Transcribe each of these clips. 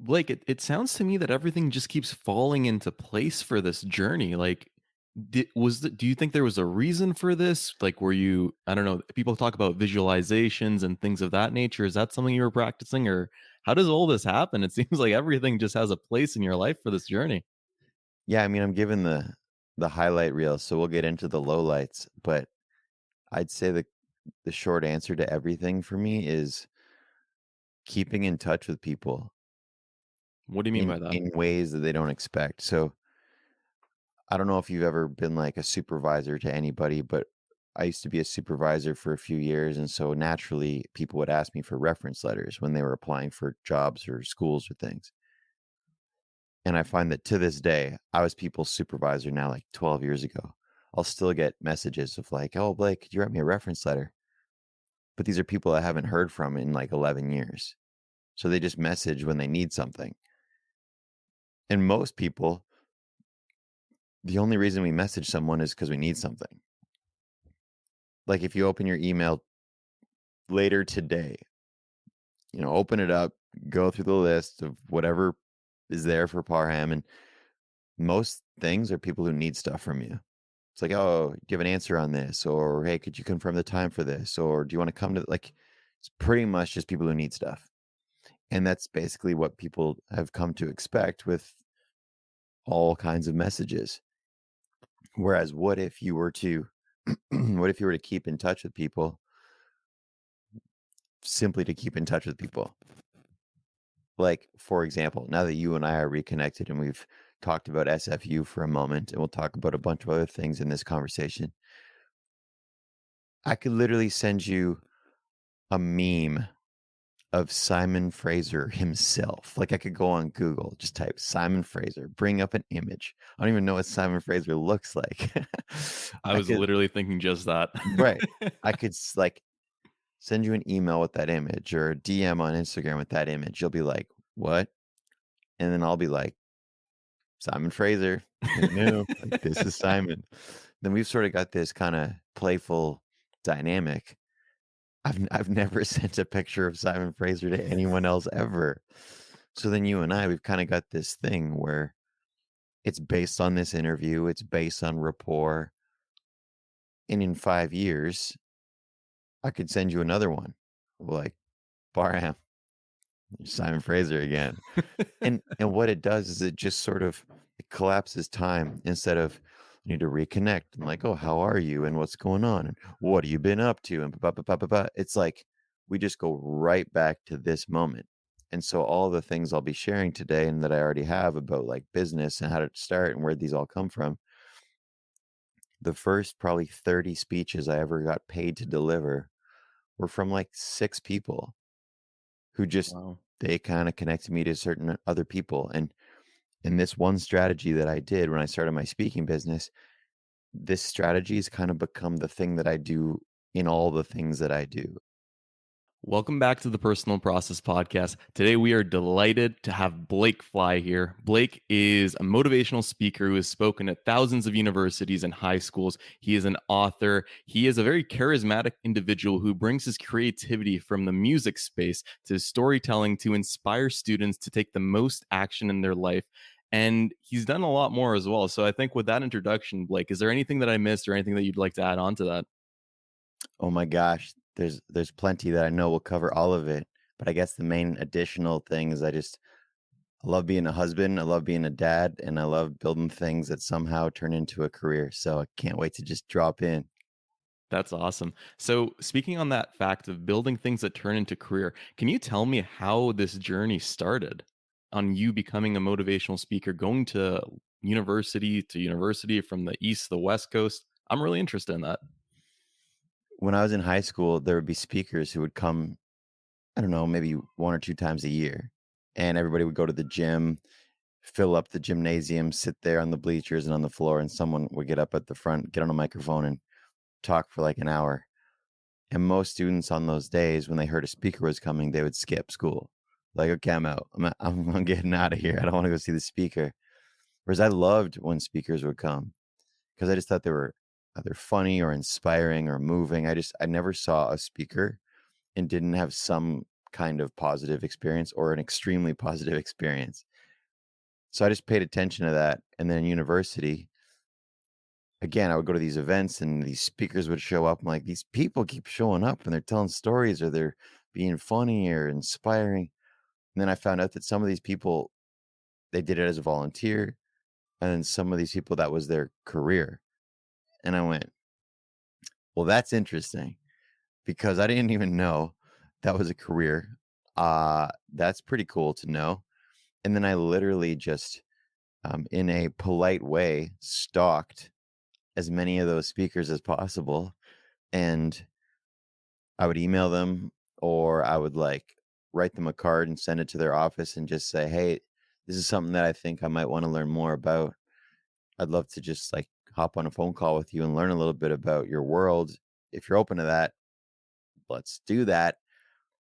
Blake, it sounds to me that everything just keeps falling into place for this journey. Like, do you think there was a reason for this? Like, were you, I don't know, people talk about visualizations and things of that nature. Is that something you were practicing, or how does all this happen? It seems like everything just has a place in your life for this journey. Yeah, I mean, I'm given the highlight reel, so we'll get into the lowlights, but I'd say the short answer to everything for me is keeping in touch with people What do you mean by that? in ways that they don't expect. So, I don't know if you've ever been like a supervisor to anybody, but I used to be a supervisor for a few years, and so naturally people would ask me for reference letters when they were applying for jobs or schools or things. And I find that to this day, I was people's supervisor now, like 12 years ago. I'll still get messages of like, "Oh, Blake, could you write me a reference letter?" But these are people I haven't heard from in like 11 years. So they just message when they need something. And most people, the only reason we message someone is because we need something. Like if you open your email later today, open it up, go through the list of whatever is there for Parham, and most things are people who need stuff from you. It's like, "Oh, do you have an answer on this?" Or, "Hey, could you confirm the time for this?" Or, "Do you wanna come to" like, it's pretty much just people who need stuff. And that's basically what people have come to expect with all kinds of messages. Whereas what if you were to what if you were to keep in touch with people simply to keep in touch with people? Like, for example, now that you and I are reconnected and we've talked about SFU for a moment, and we'll talk about a bunch of other things in this conversation, I could literally send you a meme of Simon Fraser himself. Like, I could go on Google, just type Simon Fraser, bring up an image. I don't even know what Simon Fraser looks like. I I was could literally thinking just that. right. I could like send you an email with that image or a DM on Instagram with that image. You'll be like, "What?" And then I'll be like, "Simon Fraser, who knew? Like, this is Simon." Then we've sort of got this kinda playful dynamic. I've never sent a picture of Simon Fraser to anyone else ever. So then you and I, we've kinda got this thing where it's based on this interview, it's based on rapport, and in 5 years, I could send you another one, like, "Barham, Simon Fraser again." And what it does is it just sort of it collapses time instead of you need to reconnect and like, "Oh, how are you? And what's going on? And what have you been up to?" And ba ba ba ba ba. It's like we just go right back to this moment. And so all the things I'll be sharing today and that I already have about like business and how to start and where these all come from, the first probably 30 speeches I ever got paid to deliver were from like 6 people who just Wow. they kind of connected me to certain other people. And this one strategy that I did when I started my speaking business, this strategy has kind of become the thing that I do in all the things that I do. Welcome back to the Personal Process Podcast. Today, we are delighted to have Blake Fly here. Blake is a motivational speaker who has spoken at thousands of universities and high schools. He is an author. He is a very charismatic individual who brings his creativity from the music space to storytelling to inspire students to take the most action in their life. And he's done a lot more as well. So I think with that introduction, Blake, is there anything that I missed or anything that you'd like to add on to that? Oh my gosh, there's plenty that I know will cover all of it, but I guess the main additional thing is I love being a husband, I love being a dad, and I love building things that somehow turn into a career. So I can't wait to just drop in. That's awesome. So, speaking on that fact of building things that turn into career, can you tell me how this journey started on you becoming a motivational speaker, going to university from the East to the West Coast? I'm really interested in that. When I was in high school, there would be speakers who would come, I don't know, maybe 1 or 2 times a year, and everybody would go to the gym, fill up the gymnasium, sit there on the bleachers and on the floor, and someone would get up at the front, get on a microphone, and talk for like an hour. And most students on those days, when they heard a speaker was coming, they would skip school. Like, okay, I'm out. I'm getting out of here. I don't want to go see the speaker. Whereas I loved when speakers would come because I just thought they were either funny or inspiring or moving. I never saw a speaker and didn't have some kind of positive experience or an extremely positive experience. So I just paid attention to that. And then in university, again, I would go to these events and these speakers would show up. I'm like, these people keep showing up and they're telling stories or they're being funny or inspiring. And then I found out that some of these people, they did it as a volunteer. And then some of these people, that was their career. And I went, well, that's interesting because I didn't even know that was a career. That's pretty cool to know. And then I literally just, in a polite way, stalked as many of those speakers as possible. And I would email them or I would like write them a card and send it to their office and just say, hey, this is something that I think I might want to learn more about. I'd love to just like hop on a phone call with you and learn a little bit about your world. If you're open to that, let's do that.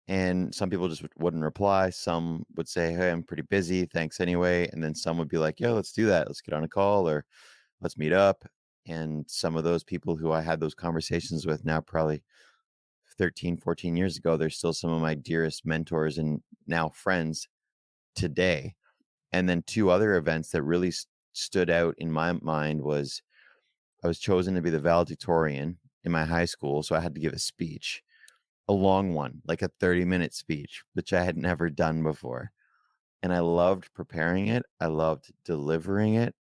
And some people just wouldn't reply. Some would say, hey, I'm pretty busy. Thanks anyway. And then some would be like, yo, let's do that. Let's get on a call or let's meet up. And some of those people who I had those conversations with now, probably 13, 14 years ago, they're still some of my dearest mentors and now friends today. And then two other events that really stood out in my mind was I was chosen to be the valedictorian in my high school. So I had to give a speech, a long one, like a 30-minute speech, which I had never done before. And I loved preparing it. I loved delivering it.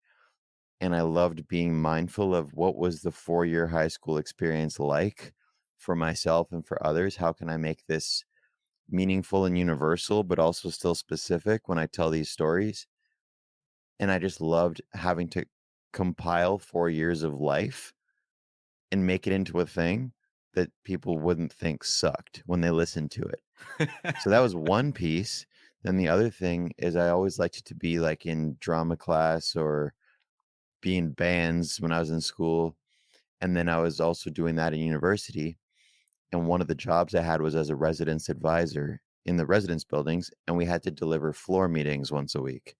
And I loved being mindful of what was the 4-year high school experience like for myself and for others. How can I make this meaningful and universal, but also still specific when I tell these stories? And I just loved having to compile 4 years of life and make it into a thing that people wouldn't think sucked when they listened to it. So that was one piece. Then the other thing is I always liked to be like in drama class or be in bands when I was in school. And then I was also doing that in university. And one of the jobs I had was as a residence advisor in the residence buildings. And we had to deliver floor meetings once a week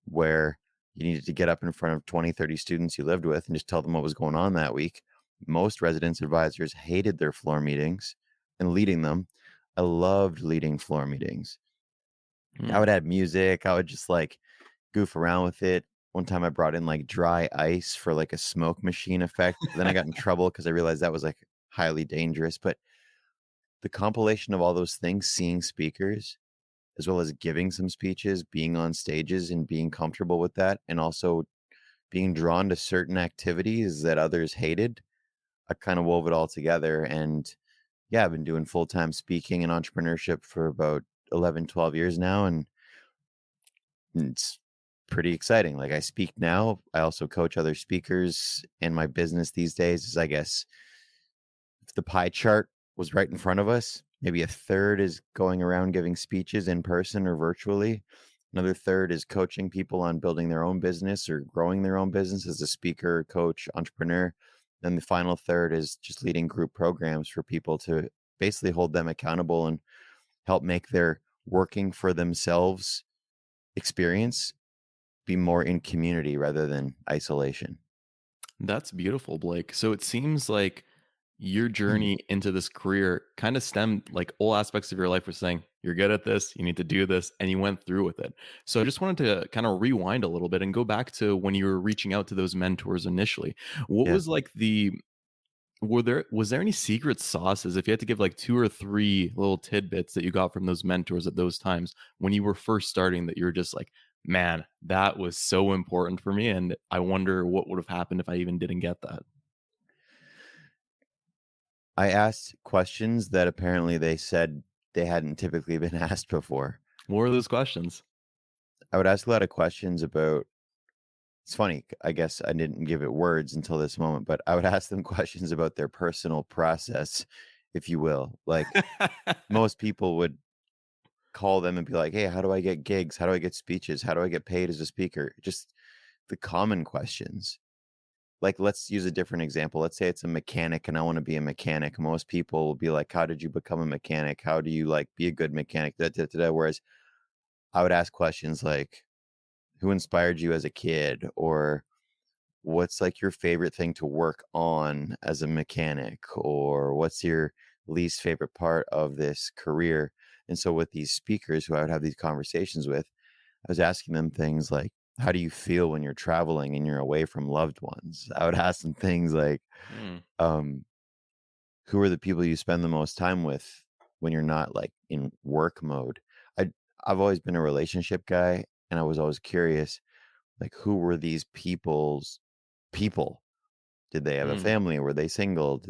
where you needed to get up in front of 20, 30 students you lived with and just tell them what was going on that week. Most residence advisors hated their floor meetings and leading them. I loved leading floor meetings. I Hmm. would add music. I would just like goof around with it. One time I brought in like dry ice for like a smoke machine effect. Then I got in trouble because I realized that was like highly dangerous. But the compilation of all those things, seeing speakers, as well as giving some speeches, being on stages and being comfortable with that, and also being drawn to certain activities that others hated, I kind of wove it all together. And yeah, I've been doing full-time speaking and entrepreneurship for about 11, 12 years now. And it's pretty exciting. Like I speak now. I also coach other speakers. And my business these days is, I guess, if the pie chart was right in front of us, maybe a third is going around giving speeches in person or virtually. Another third is coaching people on building their own business or growing their own business as a speaker, coach, entrepreneur. Then the final third is just leading group programs for people to basically hold them accountable and help make their working for themselves experience be more in community rather than isolation. That's beautiful, Blake. So it seems like your journey into this career kind of stemmed like all aspects of your life were saying, you're good at this, you need to do this, and you went through with it. So I just wanted to kind of rewind a little bit and go back to when you were reaching out to those mentors initially. What Yeah. was like the was there any secret sauces if you had to give like 2 or 3 little tidbits that you got from those mentors at those times when you were first starting that you were just like, "Man, that was so important for me, and I wonder what would have happened if I even didn't get that." I asked questions that apparently they said they hadn't typically been asked before. What were those questions? I would ask a lot of questions about it's funny, I guess I didn't give it words until this moment, but I would ask them questions about their personal process, if you will. Like most people would call them and be like, "Hey, how do I get gigs? How do I get speeches? How do I get paid as a speaker?" Just the common questions. Like, let's use a different example. Let's say it's a mechanic and I want to be a mechanic. Most people will be like, how did you become a mechanic? How do you like be a good mechanic? Da, da, da, da. Whereas I would ask questions like, who inspired you as a kid? Or what's like your favorite thing to work on as a mechanic? Or what's your least favorite part of this career? And so with these speakers who I would have these conversations with, I was asking them things like, how do you feel when you're traveling and you're away from loved ones? I would ask them things like, Hmm. um, who are the people you spend the most time with when you're not like in work mode? I I've always been a relationship guy, and I was always curious, like, who were these people's people? Did they have a Hmm. family? Were they single?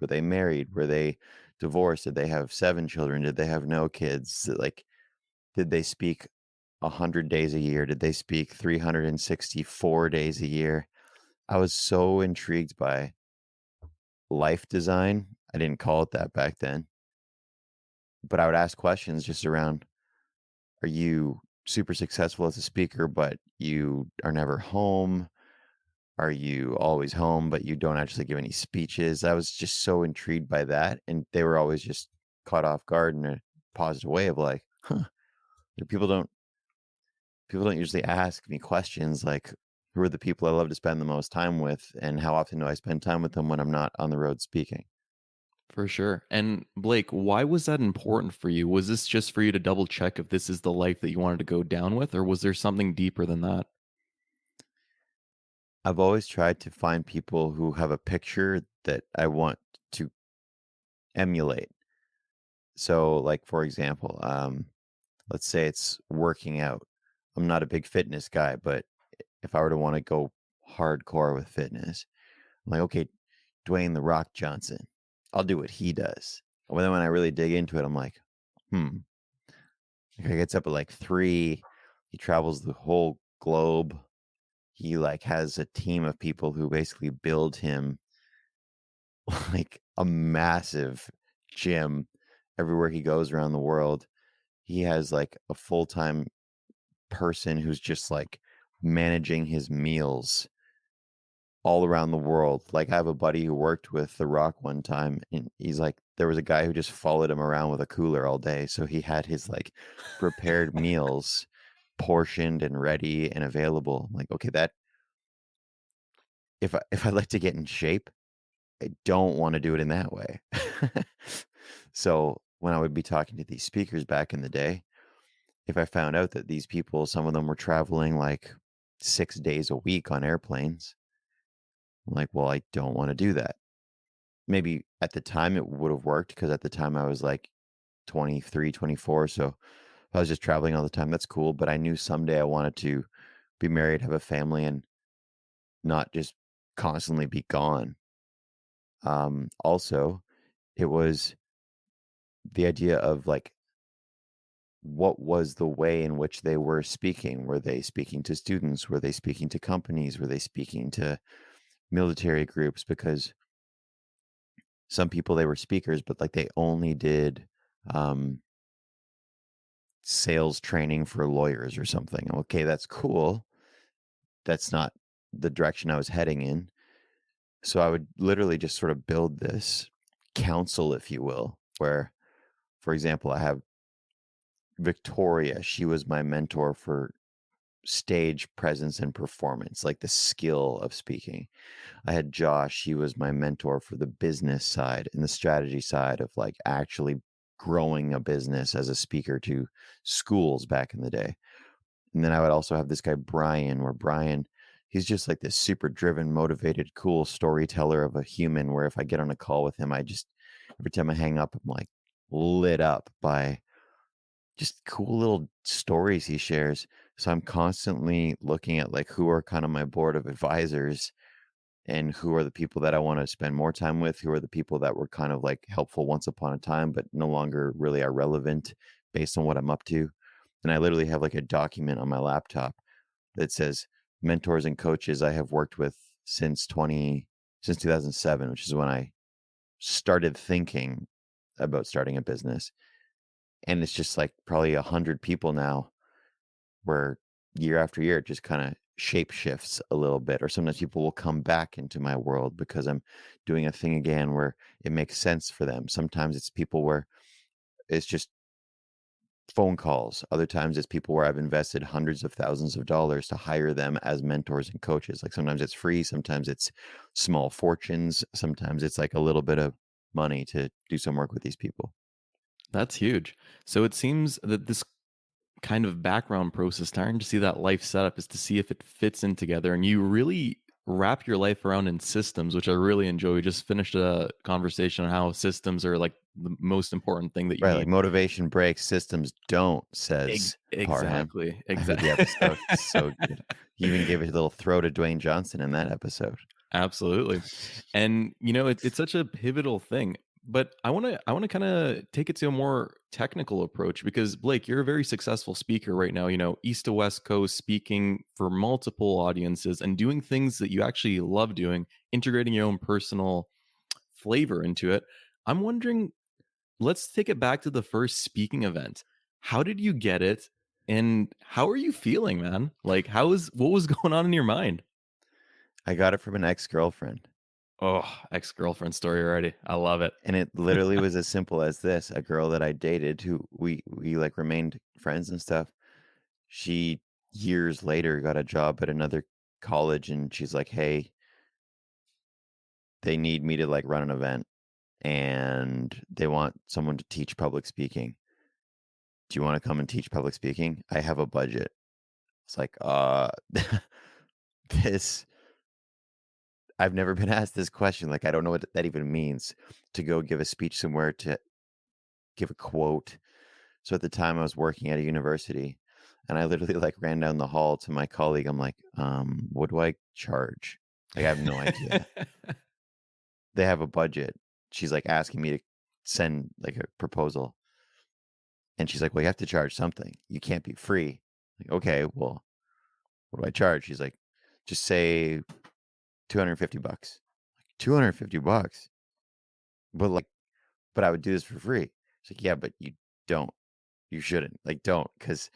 Were they married? Were they divorced? Did they have 7 children? Did they have no kids? Like, did they speak 100 days a year? Did they speak 364 days a year? I was so intrigued by life design. I didn't call it that back then, but I would ask questions just around, are you super successful as a speaker, but you are never home? Are you always home, but you don't actually give any speeches? I was just so intrigued by that, and they were always just caught off guard in a positive way of like, "Huh, people don't usually ask me questions like, who are the people I love to spend the most time with, and how often do I spend time with them when I'm not on the road speaking?" For sure. And Blake, why was that important for you? Was this just for you to double check if this is the life that you wanted to go down with, or was there something deeper than that? I've always tried to find people who have a picture that I want to emulate. So, like, for example, let's say it's working out. I'm not a big fitness guy, but if I were to want to go hardcore with fitness, I'm like, okay, Dwayne the Rock Johnson, I'll do what he does. And then when I really dig into it, I'm like, hmm. He gets up at like 3. He travels the whole globe. He like has a team of people who basically build him like a massive gym everywhere he goes around the world. He has like a full-time person who's just like managing his meals all around the world. Like I have a buddy who worked with The Rock one time, and he's like, there was a guy who just followed him around with a cooler all day. So he had his like prepared meals portioned and ready and available. I'm like, okay, that if I like to get in shape, I don't want to do it in that way. So when I would be talking to these speakers back in the day, if I found out that these people, some of them were traveling like 6 days a week on airplanes, I'm like, well, I don't want to do that. Maybe at the time it would have worked because at the time I was like 23, 24. So if I was just traveling all the time, that's cool. But I knew someday I wanted to be married, have a family, and not just constantly be gone. Also, it was the idea of like, what was the way in which they were speaking? Were they speaking to students? Were they speaking to companies? Were they speaking to military groups? Because some people, they were speakers, but like they only did um, sales training for lawyers or something. Okay, that's cool. That's not the direction I was heading in. So I would literally just sort of build this council, if you will, where, for example, I have Victoria. She was my mentor for stage presence and performance, like the skill of speaking. I had Josh. He was my mentor for the business side and the strategy side of like actually growing a business as a speaker to schools back in the day. And then I would also have this guy, Brian, where Brian, he's just like this super driven, motivated, cool storyteller of a human. Where if I get on a call with him, I just, every time I hang up, I'm like lit up by just cool little stories he shares. So I'm constantly looking at like who are kind of my board of advisors and who are the people that I want to spend more time with, who are the people that were kind of like helpful once upon a time, but no longer really are relevant based on what I'm up to. And I literally have like a document on my laptop that says mentors and coaches I have worked with since 2007, which is when I started thinking about starting a business. And it's just like probably 100 people now, where year after year it just kind of shape shifts a little bit. Or sometimes people will come back into my world because I'm doing a thing again where it makes sense for them. Sometimes it's people where it's just phone calls. Other times it's people where I've invested hundreds of thousands of dollars to hire them as mentors and coaches. Like sometimes it's free, sometimes it's small fortunes, sometimes it's like a little bit of money to do some work with these people. That's huge. So it seems that this kind of background process, starting to see that life setup is to see if it fits in together. And you really wrap your life around in systems, which I really enjoy. We just finished a conversation on how systems are like the most important thing that you Right, like need. motivation breaks, systems don't, says Parham. Exactly. I heard the episode. So good. He even gave a little throw to Dwayne Johnson in that episode. Absolutely. And it's such a pivotal thing. But I want to kind of take it to a more technical approach because Blake, you're a very successful speaker right now, east to west coast, speaking for multiple audiences and doing things that you actually love doing, integrating your own personal flavor into it. I'm wondering, let's take it back to the first speaking event. How did you get it? And how are you feeling, man? Like what was going on in your mind? I got it from an ex-girlfriend, Oh, ex-girlfriend story already. I love it. and it literally was as simple as this. A girl that I dated who we, like, remained friends and stuff, she, years later, got a job at another college, and she's like, "Hey, they need me to, like, run an event, and they want someone to teach public speaking. Do you wanna come and teach public speaking? I have a budget." It's like, this I've never been asked this question, like, I don't know what that even means, to go give a speech somewhere, to give a quote. So at the time, I was working at a university, and I literally, like, ran down the hall to my colleague, I'm like, what do I charge?" Like, I have no idea. They have a budget. She's, like, asking me to send, like, a proposal, and she's like, "Well, you have to charge something. You can't be free." Like, "Okay, well, what do I charge?" She's like, "Just say 250 bucks." 250 bucks? But, like, "But I would do this for free." She's like, "Yeah, but you don't. You shouldn't. Like, don't, because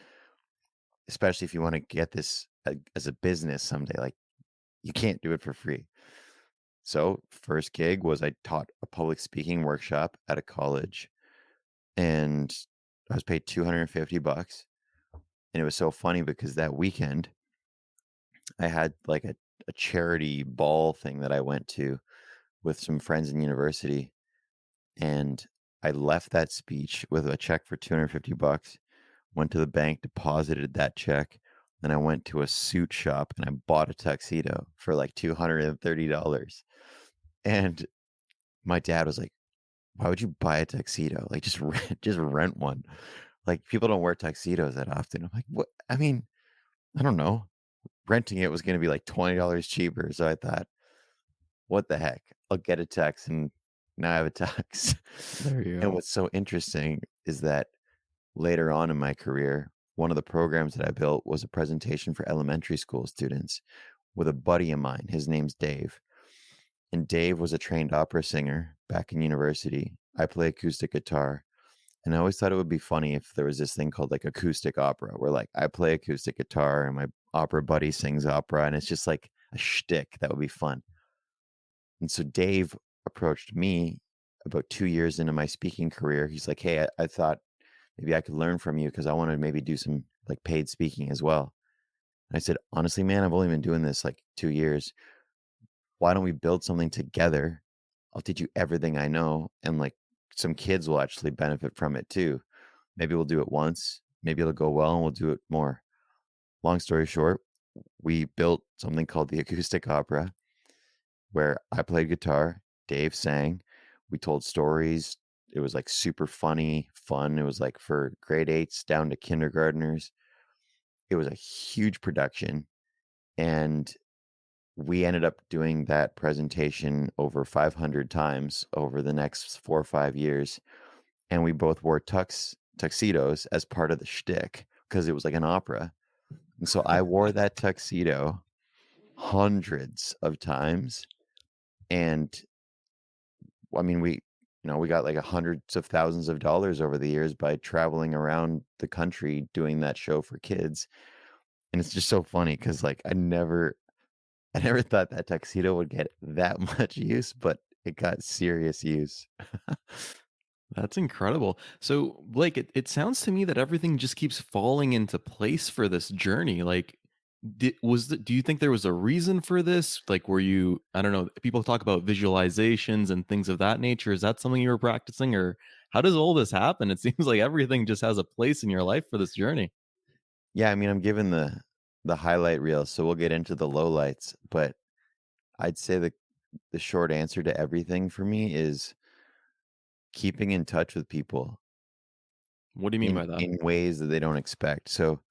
especially if you wanna get this, as a business someday, like, you can't do it for free." So, first gig was I taught a public speaking workshop at a college, and I was paid 250 bucks, and it was so funny because that weekend, I had, like, a charity ball thing that I went to with some friends in university, and I left that speech with a check for 250 bucks, went to the bank, deposited that check, then I went to a suit shop and I bought a tuxedo for like $230. And my dad was like, "Why would you buy a tuxedo? Like, just rent, just rent one. Like, people don't wear tuxedos that often." I'm like, "What?" I mean, I don't know. Renting it was going to be like $20 cheaper. So I thought, what the heck? I'll get a tux, and now I have a tux. There you And go. what's so interesting is that later on in my career, one of the programs that I built was a presentation for elementary school students with a buddy of mine. His name's Dave. And Dave was a trained opera singer back in university. I play acoustic guitar. And I always thought it would be funny if there was this thing called like acoustic opera, where like I play acoustic guitar and my opera buddy sings opera. And it's just like a shtick that would be fun. And so Dave approached me about 2 years into my speaking career. He's like, "Hey, I thought maybe I could learn from you because I want to maybe do some like paid speaking as well." And I said, "Honestly, man, I've only been doing this like 2 years. Why don't we build something together? I'll teach you everything I know. And like some kids will actually benefit from it too. Maybe we'll do it once. Maybe it'll go well and we'll do it more." Long story short, we built something called the acoustic opera, where I played guitar, Dave sang, we told stories. It was like super funny, fun. It was like for grade eights down to kindergartners. It was a huge production, and we ended up doing that presentation over 500 times over the next 4 or 5 years, and we both wore tuxedos as part of the shtick because it was like an opera, and so I wore that tuxedo hundreds of times, and I mean, we got like hundreds of thousands of dollars over the years by traveling around the country doing that show for kids, and it's just so funny because like, I never thought that tuxedo would get that much use, but it got serious use. That's incredible. So, Blake, it sounds to me that everything just keeps falling into place for this journey. Like, do you think there was a reason for this? Like, were you, I don't know, people talk about visualizations and things of that nature. Is that something you were practicing, or How does all this happen? It seems like everything just has a place in your life for this journey. Yeah, I mean, I'm given the highlight reel, so we'll get into the lowlights, but I'd say the short answer to everything for me is keeping in touch with people What do you mean by that? in ways that they don't expect. So,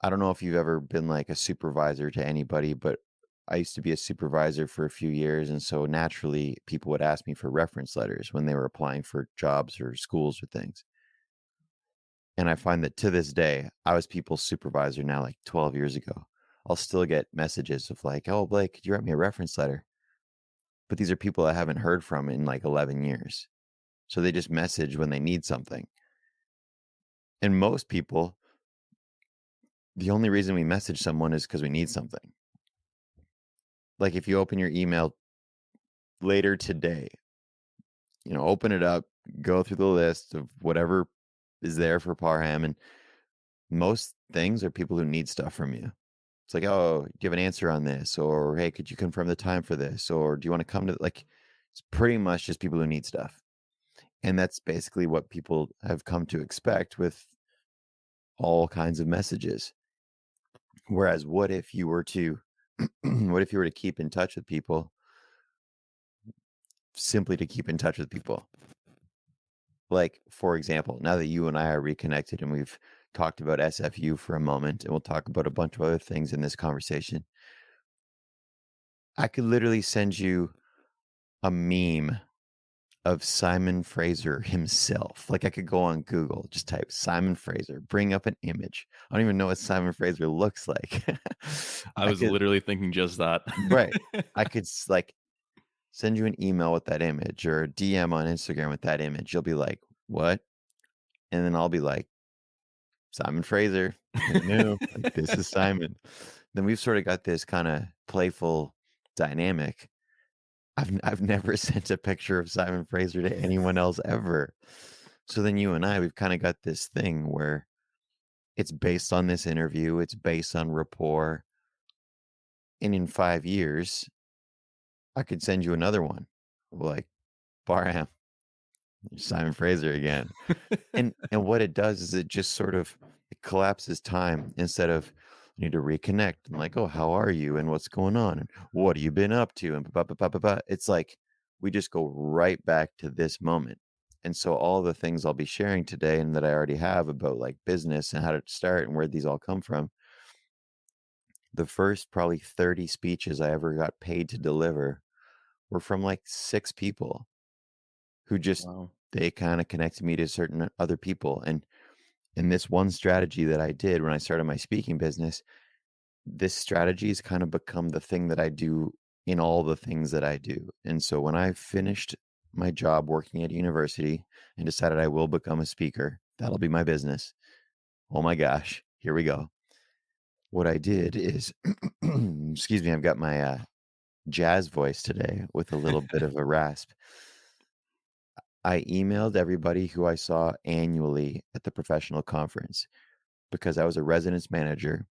I don't know if you've ever been like a supervisor to anybody, but I used to be a supervisor for a few years, and so naturally people would ask me for reference letters when they were applying for jobs or schools or things. And I find that to this day, I was people's supervisor now, like 12 years ago. I'll still get messages of like, "Oh, Blake, could you write me a reference letter?" But these are people I haven't heard from in like 11 years. So they just message when they need something. And most people, the only reason we message someone is because we need something. Like if you open your email later today, open it up, go through the list of whatever is there for Parham, and most things are people who need stuff from you. It's like, "Oh, do you have an answer on this?" Or, "Hey, could you confirm the time for this?" Or, "Do you wanna come to" like, it's pretty much just people who need stuff. And that's basically what people have come to expect with all kinds of messages. Whereas what if you were to what if you were to keep in touch with people simply to keep in touch with people? Like, for example, now that you and I are reconnected and we've talked about SFU for a moment, and we'll talk about a bunch of other things in this conversation, I could literally send you a meme of Simon Fraser himself. Like, I could go on Google, just type Simon Fraser, bring up an image. I don't even know what Simon Fraser looks like. I I was could literally thinking just that. right. I could like send you an email with that image or a DM on Instagram with that image. You'll be like, "What?" And then I'll be like, "Simon Fraser, who knew? Like, this is Simon." Then we've sort of got this kinda playful dynamic. I've never sent a picture of Simon Fraser to anyone else ever. So then you and I, we've kinda got this thing where it's based on this interview, it's based on rapport, and in 5 years, I could send you another one, like, "Barham, Simon Fraser again." And what it does is it just sort of it collapses time instead of you need to reconnect and like, "Oh, how are you? And what's going on? And what have you been up to?" And ba ba ba ba ba. It's like we just go right back to this moment. And so all the things I'll be sharing today and that I already have about like business and how to start and where these all come from, the first probably 30 speeches I ever got paid to deliver were from like 6 people who just Wow. they kind of connected me to certain other people. And this one strategy that I did when I started my speaking business, this strategy has kind of become the thing that I do in all the things that I do. And so when I finished my job working at a university and decided I will become a speaker, that'll be my business. Oh my gosh, here we go. What I did is, excuse me, I've got my jazz voice today with a little bit of a rasp. I emailed everybody who I saw annually at the professional conference because I was a residence manager.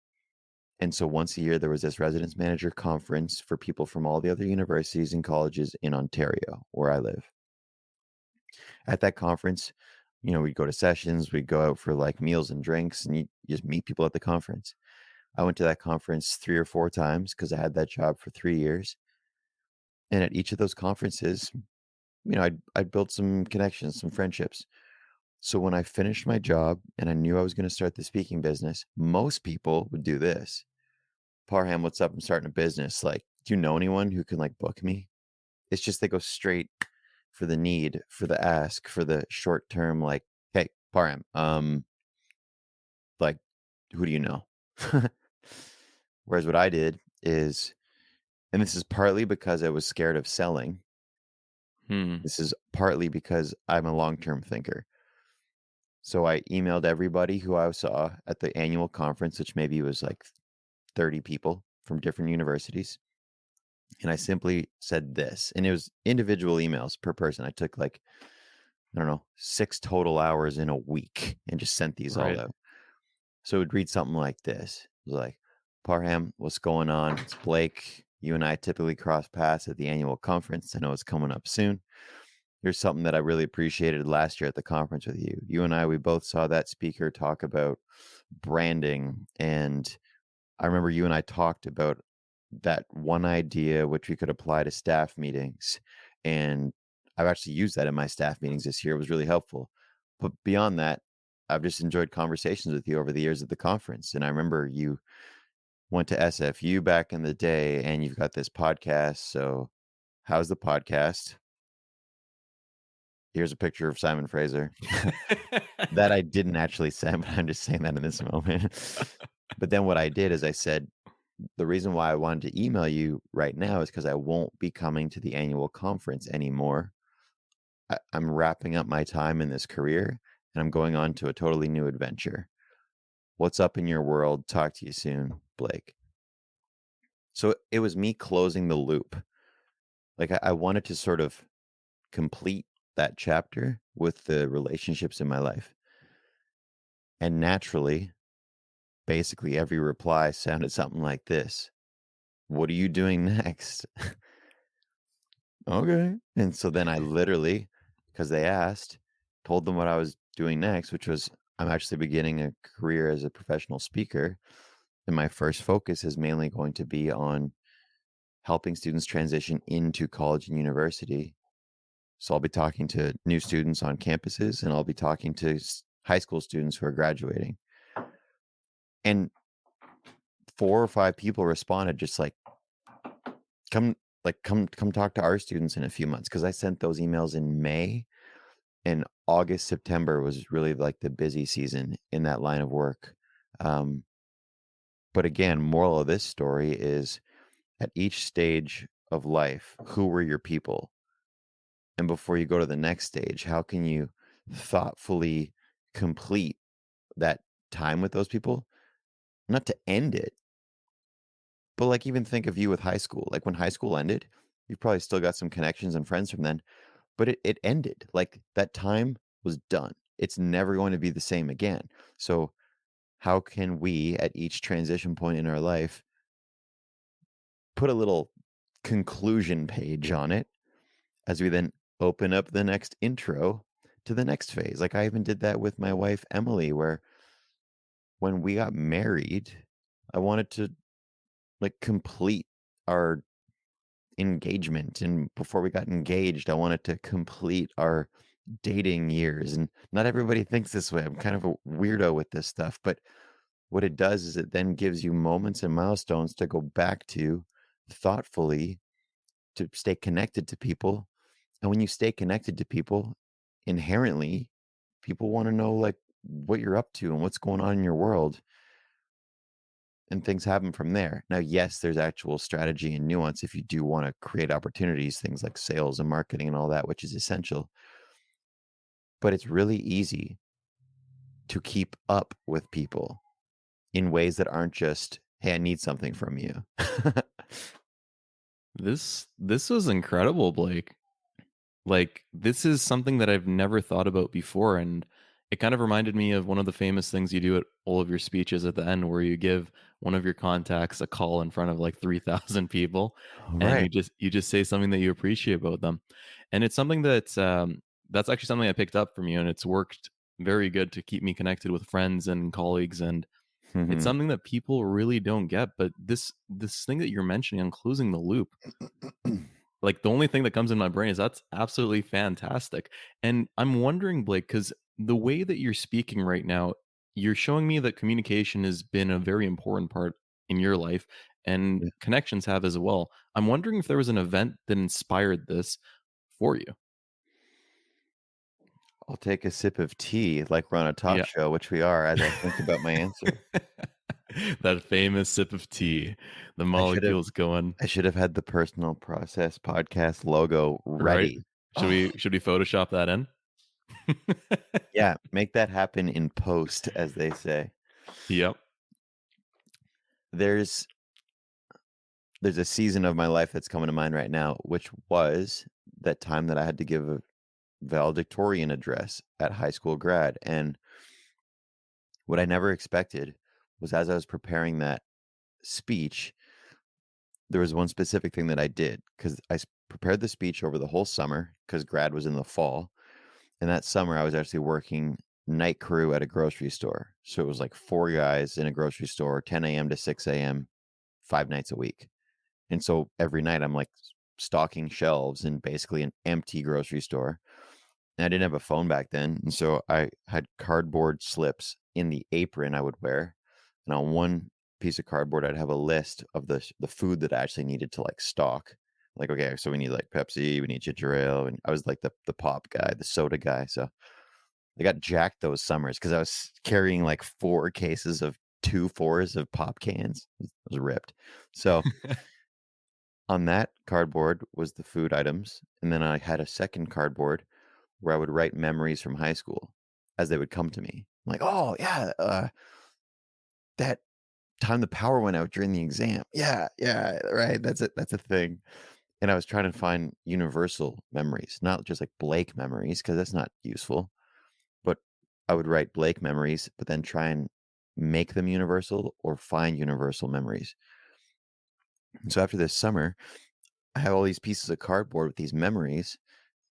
And so once a year, there was this residence manager conference for people from all the other universities and colleges in Ontario, where I live. At that conference, we'd go to sessions, we'd go out for like meals and drinks, and you just meet people at the conference. I went to that conference 3 or 4 times because I had that job for 3 years. And at each of those conferences, I'd built some connections, some friendships. So when I finished my job and I knew I was going to start the speaking business, most people would do this. "Parham, what's up? I'm starting a business. Like, do you know anyone who can like book me?" It's just they go straight for the need, for the ask, for the short term, like, "Hey, Parham, like, who do you know?" Whereas what I did is, and this is partly because I was scared of selling. Hmm. This is partly because I'm a long term thinker. So I emailed everybody who I saw at the annual conference, which maybe was like 30 people from different universities. And I simply said this, and it was individual emails per person. I took like, I don't know, 6 total hours in a week and just sent these all Right. out. So it would read something like this. It was like, "Parham, what's going on? It's Blake. You and I typically cross paths at the annual conference. I know it's coming up soon. Here's something that I really appreciated last year at the conference with you. You and I, we both saw that speaker talk about branding. And I remember you and I talked about that one idea which we could apply to staff meetings. And I've actually used that in my staff meetings this year. It was really helpful. But beyond that, I've just enjoyed conversations with you over the years at the conference. And I remember you went to SFU back in the day and you've got this podcast. So, how's the podcast? Here's a picture of Simon Fraser. That I didn't actually send, but I'm just saying that in this moment. But then what I did is I said, the reason why I wanted to email you right now is because I won't be coming to the annual conference anymore. I'm wrapping up my time in this career and I'm going on to a totally new adventure. What's up in your world? Talk to you soon, Blake. So it was me closing the loop. Like I wanted to sort of complete that chapter with the relationships in my life. And naturally, basically every reply sounded something like this. What are you doing next? Okay. And so then I literally, because they asked, told them what I was doing next, which was I'm actually beginning a career as a professional speaker. And my first focus is mainly going to be on helping students transition into college and university. So I'll be talking to new students on campuses and I'll be talking to high school students who are graduating. And 4 or 5 people responded just like, come come talk to our students in a few months, because I sent those emails in May, and August, September was really like the busy season in that line of work. Um, but again, moral of this story is at each stage of life, who were your people? And before you go to the next stage, how can you thoughtfully complete that time with those people? Not to end it, but like even think of you with high school. Like when high school ended, you've probably still got some connections and friends from then, but it ended. Like that time was done. It's never going to be the same again. So how can we at each transition point in our life put a little conclusion page on it as we then open up the next intro to the next phase? Like I even did that with my wife Emily, where when we got married, I wanted to like complete our engagement, and before we got engaged, I wanted to complete our dating years. And not everybody thinks this way. I'm kind of a weirdo with this stuff, but what it does is it then gives you moments and milestones to go back to thoughtfully to stay connected to people. And when you stay connected to people, inherently, people want to know like what you're up to and what's going on in your world, and things happen from there. Now, yes, there's actual strategy and nuance if you do want to create opportunities, things like sales and marketing and all that, which is essential. But it's really easy to keep up with people in ways that aren't just, hey, I need something from you. This was incredible, Blake. Like, this is something that I've never thought about before, and it kind of reminded me of one of the famous things you do at all of your speeches at the end, where you give one of your contacts a call in front of like 3,000 people, and Right. you just say something that you appreciate about them, and it's something that's actually something I picked up from you, and it's worked very good to keep me connected with friends and colleagues, and it's Mhm. something that people really don't get. But this thing that you're mentioning on closing the loop, like, the only thing that comes in my brain is that's absolutely fantastic, and I'm wondering, Blake, because the way that you're speaking right now, you're showing me that communication has been a very important part in your life, and Yeah. connections have as well. I'm wondering if there was an event that inspired this for you? I'll take a sip of tea like we're on a talk Yeah. show, which we are, as I think about my answer. That famous sip of tea, the I should have molecules going, I should have had the Personal Process Podcast logo right? ready. Should we Photoshop that in? Yeah, make that happen in post, as they say. Yep. There's there's a season of my life that's coming to mind right now, which was that time that I had to give a valedictorian address at high school grad. And what I never expected was as I was preparing that speech, there was one specific thing that I did because prepared the speech over the whole summer because grad was in the fall. And that summer, I was actually working night crew at a grocery store. So it was like four guys in a grocery store, 10 a.m. to 6 a.m., 5 nights a week. And so every night I'm like stocking shelves in basically an empty grocery store. And I didn't have a phone back then. And so I had cardboard slips in the apron I would wear. And on one piece of cardboard, I'd have a list of the food that I actually needed to like stock. Like, okay, so we need like Pepsi, we need ginger ale. And I was like the pop guy, the soda guy. So I got jacked those summers because I was carrying like 4 cases of 2 fours of pop cans. I was ripped. So on that cardboard was the food items. And then I had a second cardboard where I would write memories from high school as they would come to me. I'm like, oh yeah, that time the power went out during the exam. Yeah, yeah, right. That's it. That's a thing. And I was trying to find universal memories, not just like Blake memories, because that's not useful. But I would write Blake memories, but then try and make them universal or find universal memories. And so after this summer, I have all these pieces of cardboard with these memories.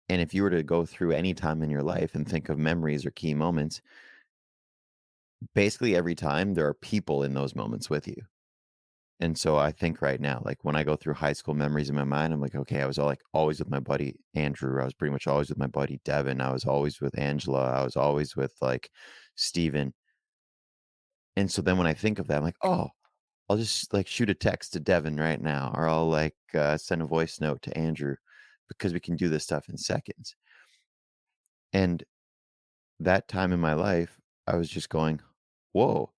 And if you were to go through any time in your life and think of memories or key moments, basically every time there are people in those moments with you. And so I think right now, like when I go through high school memories in my mind, I'm like, okay, I was all like always with my buddy Andrew. I was pretty much always with my buddy Devin. I was always with Angela. I was always with like Steven. And so then when I think of that, I'm like, oh, I'll just like shoot a text to Devin right now, or I'll like send a voice note to Andrew because we can do this stuff in seconds. And that time in my life, I was just going, whoa,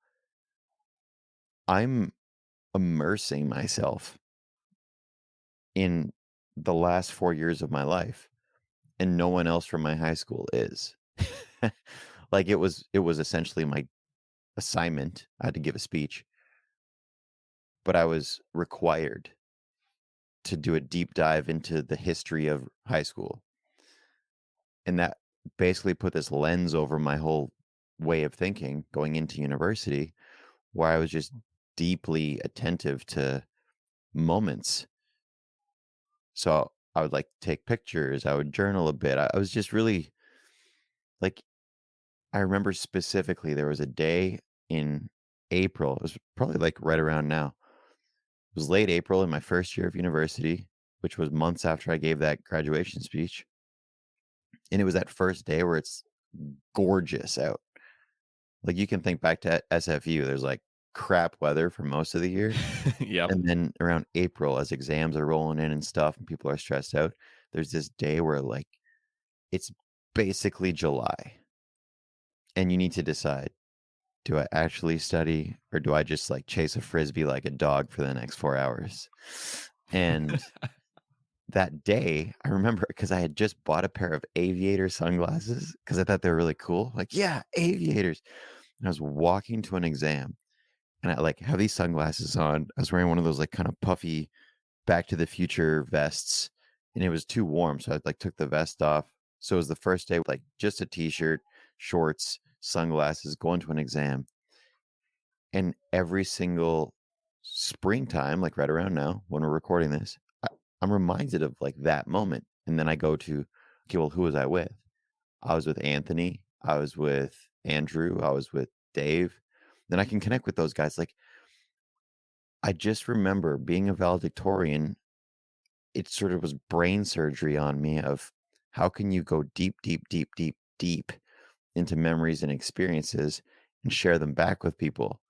I'm immersing myself in the last 4 years of my life, and no one else from my high school is. Like it was essentially my assignment. I had to give a speech, but I was required to do a deep dive into the history of high school. And that basically put this lens over my whole way of thinking going into university, where I was just deeply attentive to moments. So I would like take pictures, I would journal a bit. I was just really like, I remember specifically there was a day in April. It was probably like right around now. It was late April in my first year of university, which was months after I gave that graduation speech. And it was that first day where it's gorgeous out. Like you can think back to SFU, there's like crap weather for most of the year. Yep. And then around April, as exams are rolling in and stuff and people are stressed out, there's this day where like it's basically July and you need to decide, do I actually study or do I just like chase a frisbee like a dog for the next 4 hours? And that day, I remember because I had just bought a pair of aviator sunglasses because I thought they were really cool. Like, yeah, aviators. And I was walking to an exam and I like have these sunglasses on. I was wearing one of those like kind of puffy Back to the Future vests and it was too warm. So I like took the vest off. So it was the first day with like just a t-shirt, shorts, sunglasses, going to an exam. And every single springtime, like right around now when we're recording this, I'm reminded of like that moment. And then I go to, okay, well, who was I with? I was with Anthony. I was with Andrew. I was with Dave. Then I can connect with those guys. Like, I just remember being a valedictorian. It sort of was brain surgery on me of how can you go deep, deep, deep, deep, deep into memories and experiences and share them back with people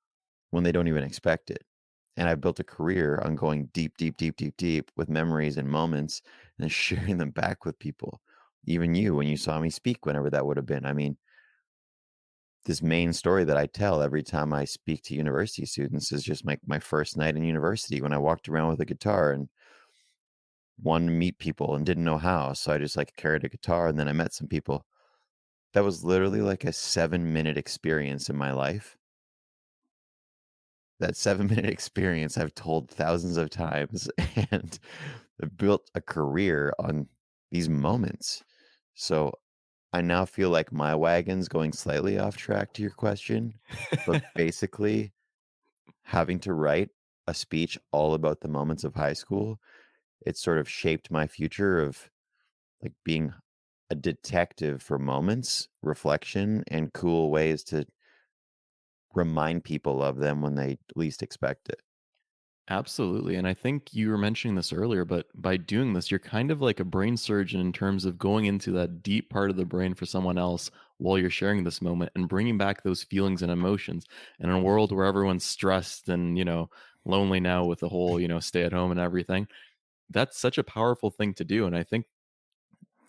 when they don't even expect it. And I built a career on going deep, deep, deep, deep, deep with memories and moments and sharing them back with people. Even you, when you saw me speak, whenever that would have been. I mean, this main story that I tell every time I speak to university students is just my first night in university when I walked around with a guitar and wanted to meet people and didn't know how. So I just like carried a guitar and then I met some people. That was literally like a 7 minute experience in my life. That 7 minute experience I've told thousands of times and I've built a career on these moments. So I now feel like my wagon's going slightly off track to your question, but basically having to write a speech all about the moments of high school, it sort of shaped my future of like being a detective for moments, reflection, and cool ways to remind people of them when they least expect it. Absolutely. And I think you were mentioning this earlier, but by doing this, you're kind of like a brain surgeon in terms of going into that deep part of the brain for someone else while you're sharing this moment and bringing back those feelings and emotions. And in a world where everyone's stressed and, lonely now with the whole, stay at home and everything, that's such a powerful thing to do. And I think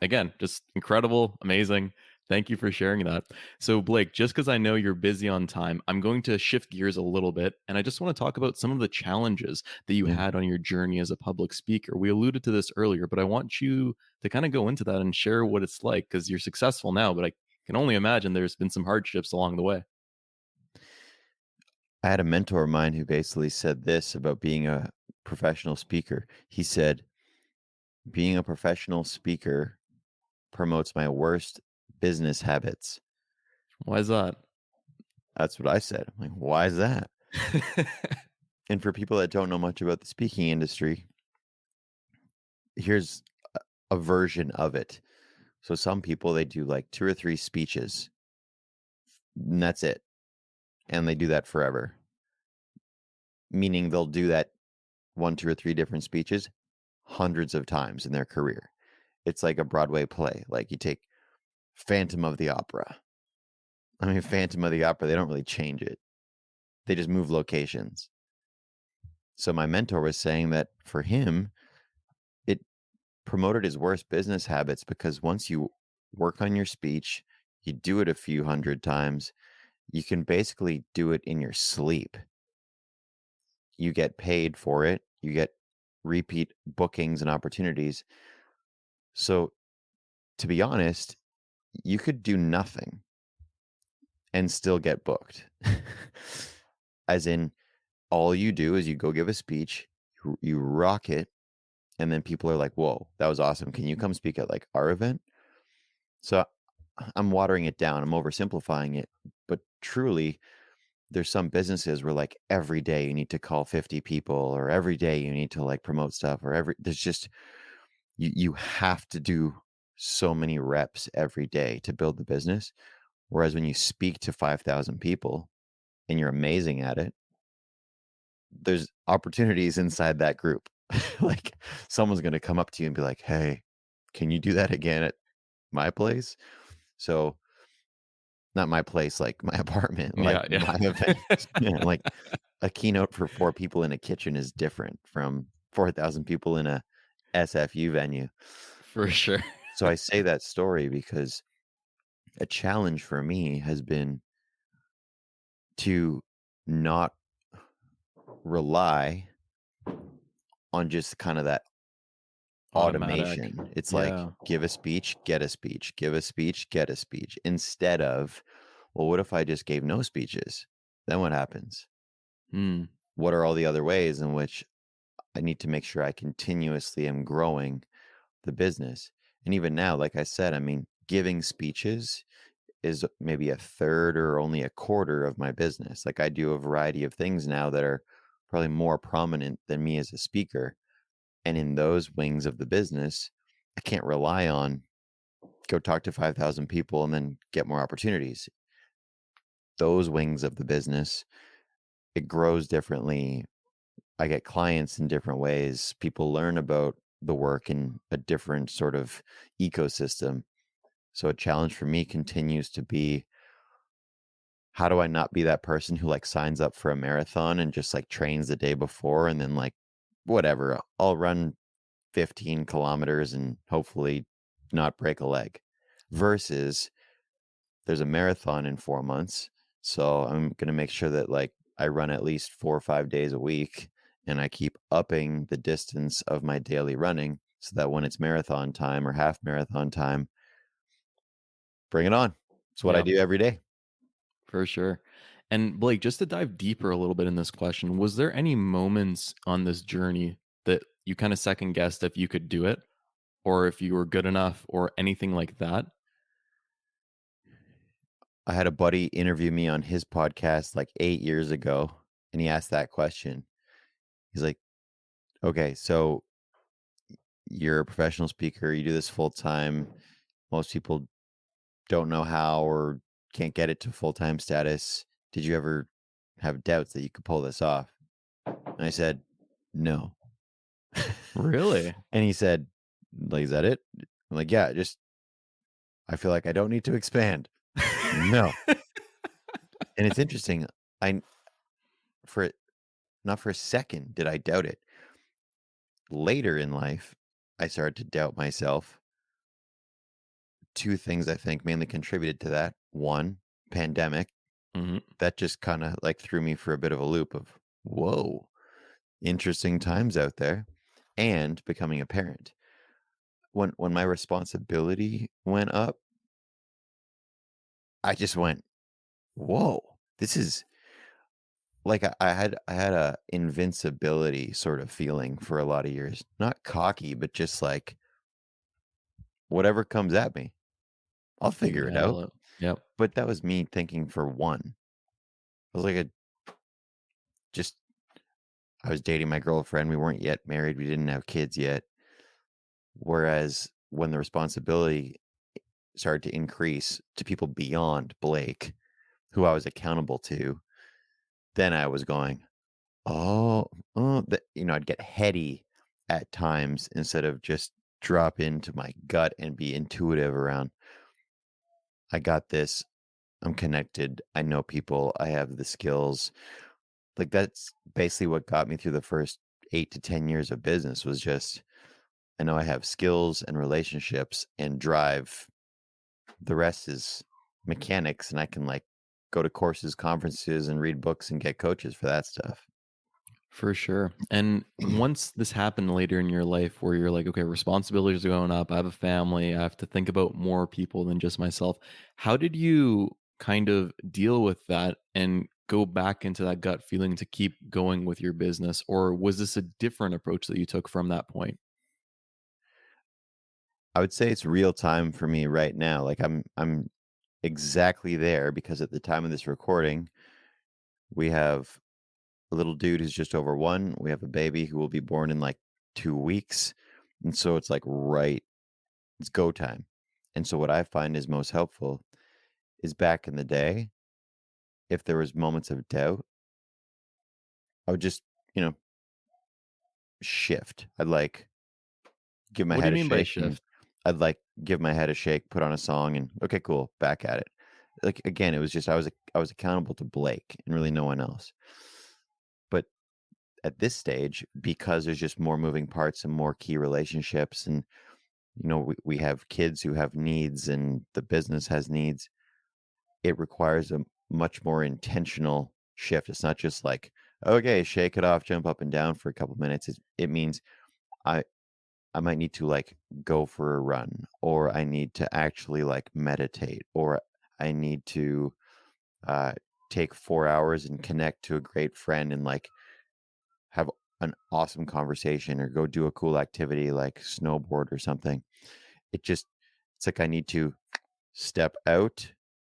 again, just incredible, amazing. Thank you for sharing that. So, Blake, just because I know you're busy on time, I'm going to shift gears a little bit. And I just want to talk about some of the challenges that you Yeah. had on your journey as a public speaker. We alluded to this earlier, but I want you to kind of go into that and share what it's like because you're successful now, but I can only imagine there's been some hardships along the way. I had a mentor of mine who basically said this about being a professional speaker. He said, being a professional speaker promotes my worst business habits. Why is that? That's what I said. I'm like, why is that? And for people that don't know much about the speaking industry, here's a version of it. So some people they do like 2 or 3 speeches, and that's it. And they do that forever. Meaning they'll do that 1, 2, or 3 different speeches hundreds of times in their career. It's like a Broadway play. Like you take Phantom of the Opera. I mean, Phantom of the Opera, they don't really change it. They just move locations. So my mentor was saying that for him, it promoted his worst business habits because once you work on your speech, you do it a few hundred times, you can basically do it in your sleep. You get paid for it, you get repeat bookings and opportunities. So to be honest, you could do nothing and still get booked. As in, all you do is you go give a speech, you rock it, and then people are like, "Whoa, that was awesome. Can you come speak at like our event?" So I'm watering it down. I'm oversimplifying it, but truly, there's some businesses where like every day you need to call 50 people, or every day you need to like promote stuff, or there's just you have to do so many reps every day to build the business. Whereas when you speak to 5,000 people and you're amazing at it, there's opportunities inside that group. Like someone's going to come up to you and be like, "Hey, can you do that again at my place?" So, not my place, like my apartment, like Yeah, my event. yeah. Yeah, like a keynote for 4 people in a kitchen is different from 4,000 people in a SFU venue. For sure. So I say that story because a challenge for me has been to not rely on just kind of that Automatic. automation. It's like Yeah. give a speech, get a speech, give a speech, get a speech, instead of, well, what if I just gave no speeches? Then what happens? Hmm. What are all the other ways in which I need to make sure I continuously am growing the business? And even now, like I said, I mean, giving speeches is maybe a third or only a quarter of my business. Like I do a variety of things now that are probably more prominent than me as a speaker. And in those wings of the business, I can't rely on go talk to 5,000 people and then get more opportunities. Those wings of the business, it grows differently. I get clients in different ways. People learn about the work in a different sort of ecosystem. So a challenge for me continues to be how do I not be that person who like signs up for a marathon and just like trains the day before and then like whatever, I'll run 15 kilometers and hopefully not break a leg versus there's a marathon in 4 months. So I'm going to make sure that like I run at least 4 or 5 days a week and I keep upping the distance of my daily running so that when it's marathon time or half marathon time, bring it on. It's what I Yeah. do every day. For sure. And Blake, just to dive deeper a little bit in this question, was there any moments on this journey that you kind of second guessed if you could do it or if you were good enough or anything like that? I had a buddy interview me on his podcast like 8 years ago and he asked that question. He's like, "Okay, so you're a professional speaker, you do this full time. Most people don't know how or can't get it to full-time status. Did you ever have doubts that you could pull this off?" And I said, "No." Really? And he said, like, "Is that it?" I'm like, "Yeah, just I feel like I don't need to expand." No. And it's interesting, I for not for a second did I doubt it. Later in life, I started to doubt myself. 2 things I think mainly contributed to that. 1, pandemic. Mhm. That just kinda, like, threw me for a bit of a loop of, "Whoa, interesting times out there," and becoming a parent. When my responsibility went up, I just went, "Whoa, this is" like, I had a invincibility sort of feeling for a lot of years. Not cocky, but just like, "Whatever comes at me, I'll You can figure it out." handle it. Yep. But that was me thinking for one. I was like a just I was dating my girlfriend, we weren't yet married, we didn't have kids yet. Whereas when the responsibility started to increase to people beyond Blake, who I was accountable to, then I was going, "Oh, oh," I'd get heady at times instead of just drop into my gut and be intuitive around, "I got this. I'm connected. I know people. I have the skills." Like, that's basically what got me through the first 8 to 10 years of business was just, I know I have skills and relationships and drive. The rest is mechanics, and I can, like, go to courses, conferences, and read books and get coaches for that stuff. For sure. And once this happened later in your life where you're like, okay, responsibilities are going up, I have a family, I have to think about more people than just myself. How did you kind of deal with that and go back into that gut feeling to keep going with your business? Or was this a different approach that you took from that point? I would say it's real time for me right now, like, I'm exactly there because at the time of this recording, we have a little dude who's just over 1, we have a baby who will be born in, like, 2 weeks, and so it's, like, right it's go time, and so what I find is most helpful is back in the day, if there was moments of doubt, I would just, you know, shift. I'd, like, give my What do you head a mean by shake, and shift? I'd, like, give my head a shake, put on a song, and, "Okay, cool, back at it." Like, again, it was just I was accountable to Blake and really no one else. But at this stage, because there's just more moving parts and more key relationships and, we have kids who have needs and the business has needs, it requires a much more intentional shift. It's not just like, "Okay, shake it off, jump up and down for a couple minutes." It means I I might need to, like, go for a run, or I need to actually, like, meditate, or I need to, uh, take 4 hours and connect to a great friend and, like, have an awesome conversation or go do a cool activity like snowboard or something. It's like I need to step out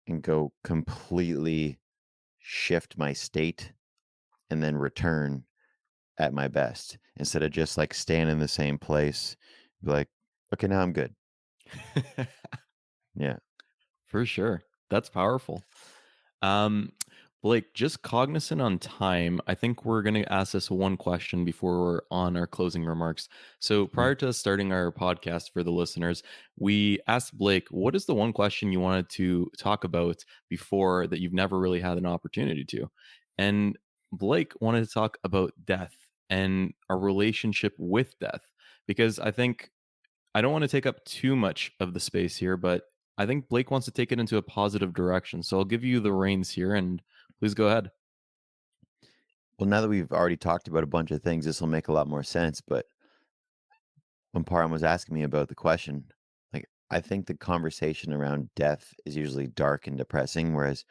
and go completely shift my state and then return at my best instead of just, like, staying in the same place, be like, "Okay, now I'm good." Yeah. For sure. That's powerful. Um, Blake, just cognizant on time, I think we're going to ask this one question before we're on our closing remarks. So, Mhm. prior to us starting our podcast for the listeners, we asked Blake, what is the one question you wanted to talk about before that you've never really had an opportunity to? And Blake wanted to talk about death and our relationship with death, because I don't want to take up too much of the space here, but I think Blake wants to take it into a positive direction. So I'll give you the reins here and please go ahead. Well, now that we've already talked about a bunch of things, this will make a lot more sense, but when Param was asking me about the question, like, I think the conversation around death is usually dark and depressing, whereas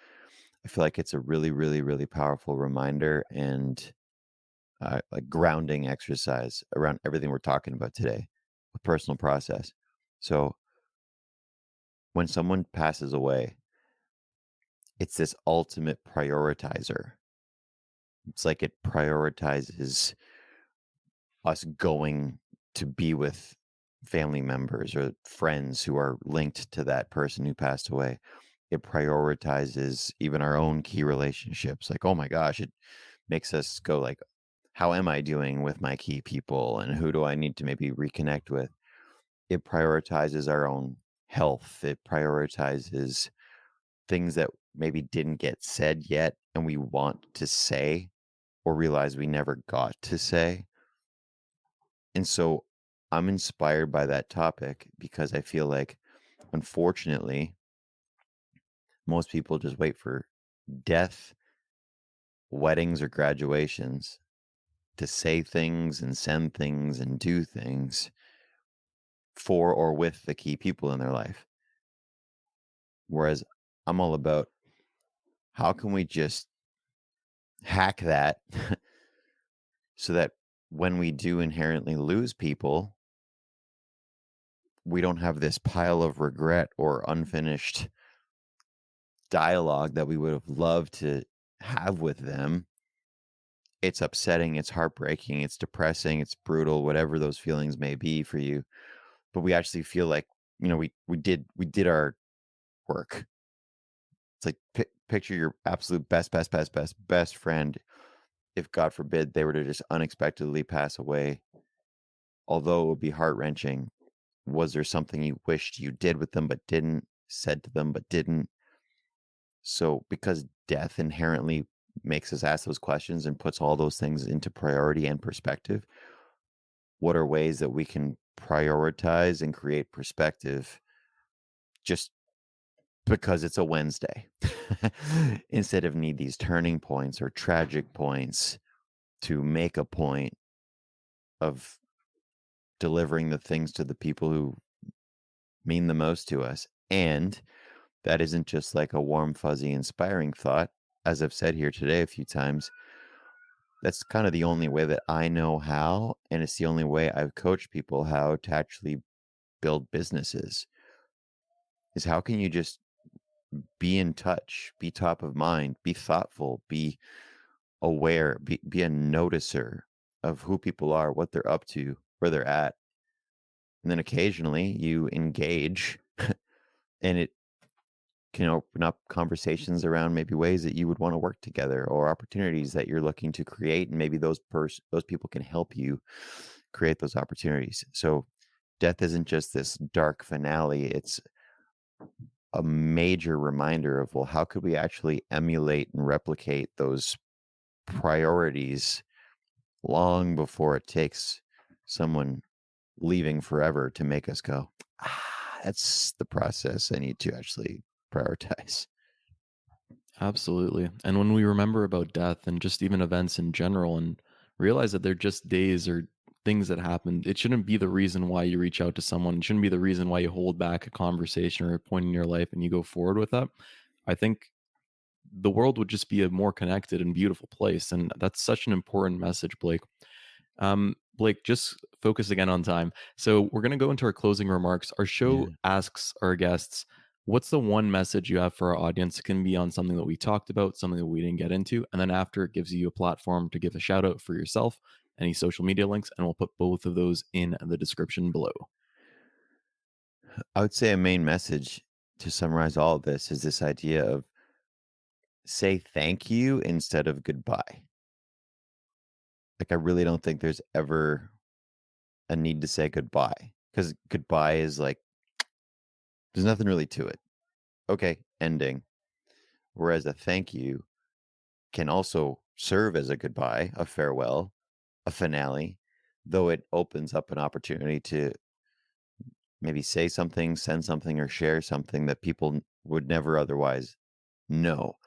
I feel like it's a really, really, really powerful reminder and like grounding exercise around everything we're talking about today, a personal process. So when someone passes away, it's this ultimate prioritizer. It's like it prioritizes. us going to be with family members or friends who are linked to that person who passed away. It prioritizes even our own key relationships. Like, oh my gosh, it makes us go like, how am I doing with my key people and who do I need to maybe reconnect with? It prioritizes our own health. It prioritizes things that maybe didn't get said yet and we want to say or realize we never got to say. And so I'm inspired by that topic because I feel like, unfortunately, most people just wait for death, weddings, or graduations to say things and send things and do things for or with the key people in their life. Whereas I'm all about how can we just hack that so that when we do inherently lose people, we don't have this pile of regret or unfinished dialogue that we would have loved to have with them. It's upsetting, it's heartbreaking, it's depressing, it's brutal, whatever those feelings may be for you. But we actually feel like, we did our work. It's like picture your absolute best friend. If God forbid they were to just unexpectedly pass away, although it would be heart wrenching, was there something you wished you did with them but didn't, said to them but didn't? So, because death inherently makes us ask those questions and puts all those things into priority and perspective, what are ways that we can prioritize and create perspective just because it's a Wednesday instead of need these turning points or tragic points to make a point of delivering the things to the people who mean the most to us? And that isn't just like a warm, fuzzy, inspiring thought. As I've said here today a few times, that's kind of the only way that I know how, and it's the only way I've coached people how to actually build businesses, is how can you just be in touch, be top of mind, be thoughtful, be aware, be a noticer of who people are, what they're up to, where they're at. And then occasionally you engage and it can open up conversations around maybe ways that you would want to work together or opportunities that you're looking to create, and maybe those people can help you create those opportunities. So death isn't just this dark finale, it's a major reminder of, well, how could we actually emulate and replicate those priorities long before it takes someone leaving forever to make us go, that's the process I need to actually prioritize. Absolutely. And when we remember about death and just even events in general and realize that they're just days or things that happened, it shouldn't be the reason why you reach out to someone. It shouldn't be the reason why you hold back a conversation or a point in your life and you go forward with that. I think the world would just be a more connected and beautiful place. And that's such an important message, Blake. Blake, just focus again on time. So we're going to go into our closing remarks. Our show Yeah. asks our guests, what's the one message you have for our audience? It can be on something that we talked about, something that we didn't get into. And then after, it gives you a platform to give a shout out for yourself, any social media links, and we'll put both of those in the description below. I would say a main message to summarize all of this is this idea of say thank you instead of goodbye. Like, I really don't think there's ever a need to say goodbye because goodbye is like, there's nothing really to it. Okay, ending. Whereas a thank you can also serve as a goodbye, a farewell, a finale, though it opens up an opportunity to maybe say something, send something, or share something that people would never otherwise know,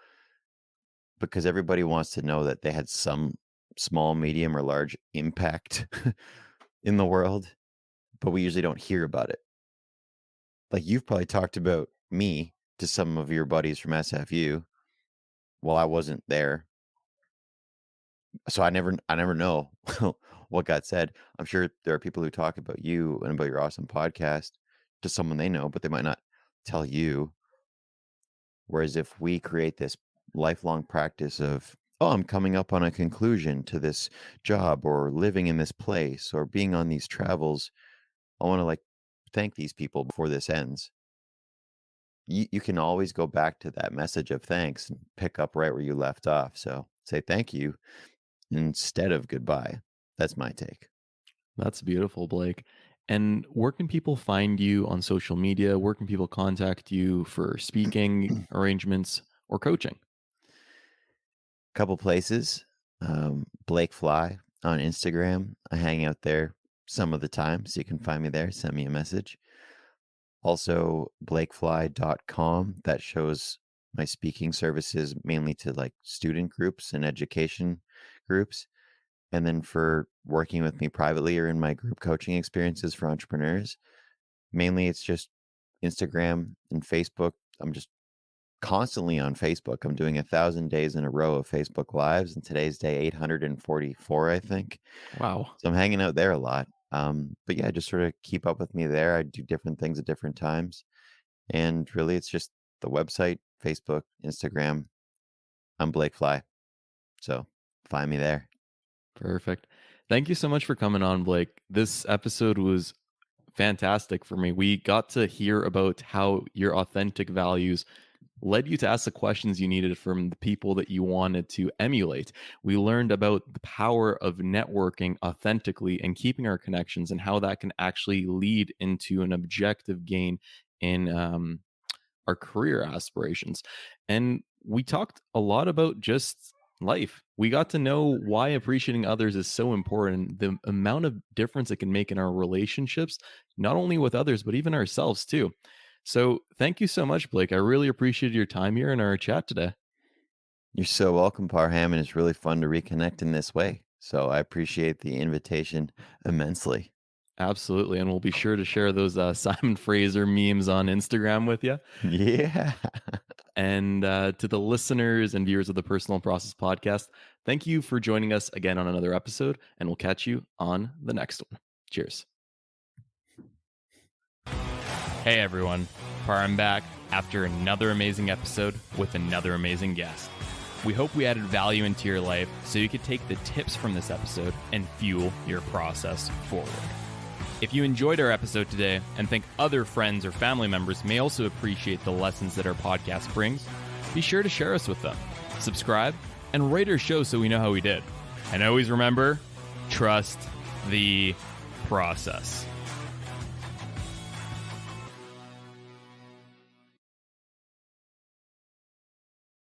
because everybody wants to know that they had some small, medium, or large impact in the world, but we usually don't hear about it. Like, you've probably talked about me to some of your buddies from SFU while I wasn't there. So I never know what got said. I'm sure there are people who talk about you and about your awesome podcast to someone they know, but they might not tell you. Whereas if we create this lifelong practice of oh, I'm coming up on a conclusion to this job or living in this place or being on these travels. I want to like thank these people before this ends. You can always go back to that message of thanks and pick up right where you left off. So say thank you instead of goodbye. That's my take. That's beautiful, Blake. And where can people find you on social media? Where can people contact you for speaking arrangements or coaching? Couple places. Blake Fly on Instagram. I hang out there some of the time, so you can find me there. Send me a message. Also, blakefly.com. That shows my speaking services mainly to like student groups and education groups. And then for working with me privately or in my group coaching experiences for entrepreneurs, mainly it's just Instagram and Facebook. I'm just constantly on Facebook. I'm doing 1,000 days in a row of Facebook Lives, and today's day 844, I think. Wow. So I'm hanging out there a lot. But yeah, just sort of keep up with me there. I do different things at different times. And really, it's just the website, Facebook, Instagram. I'm Blake Fly. So find me there. Perfect. Thank you so much for coming on, Blake. This episode was fantastic for me. We got to hear about how your authentic values led you to ask the questions you needed from the people that you wanted to emulate. We learned about the power of networking authentically and keeping our connections and how that can actually lead into an objective gain in our career aspirations. And we talked a lot about just life. We got to know why appreciating others is so important, the amount of difference it can make in our relationships, not only with others, but even ourselves too. So thank you so much, Blake. I really appreciated your time here in our chat today. You're so welcome, Parham, and it's really fun to reconnect in this way. So I appreciate the invitation immensely. Absolutely. And we'll be sure to share those Simon Fraser memes on Instagram with you. Yeah. And to the listeners and viewers of the Personal Process Podcast, thank you for joining us again on another episode, and we'll catch you on the next one. Cheers. Hey everyone, Parham back after another amazing episode with another amazing guest. We hope we added value into your life so you could take the tips from this episode and fuel your process forward. If you enjoyed our episode today and think other friends or family members may also appreciate the lessons that our podcast brings, be sure to share us with them. Subscribe and rate our show so we know how we did. And always remember, trust the process.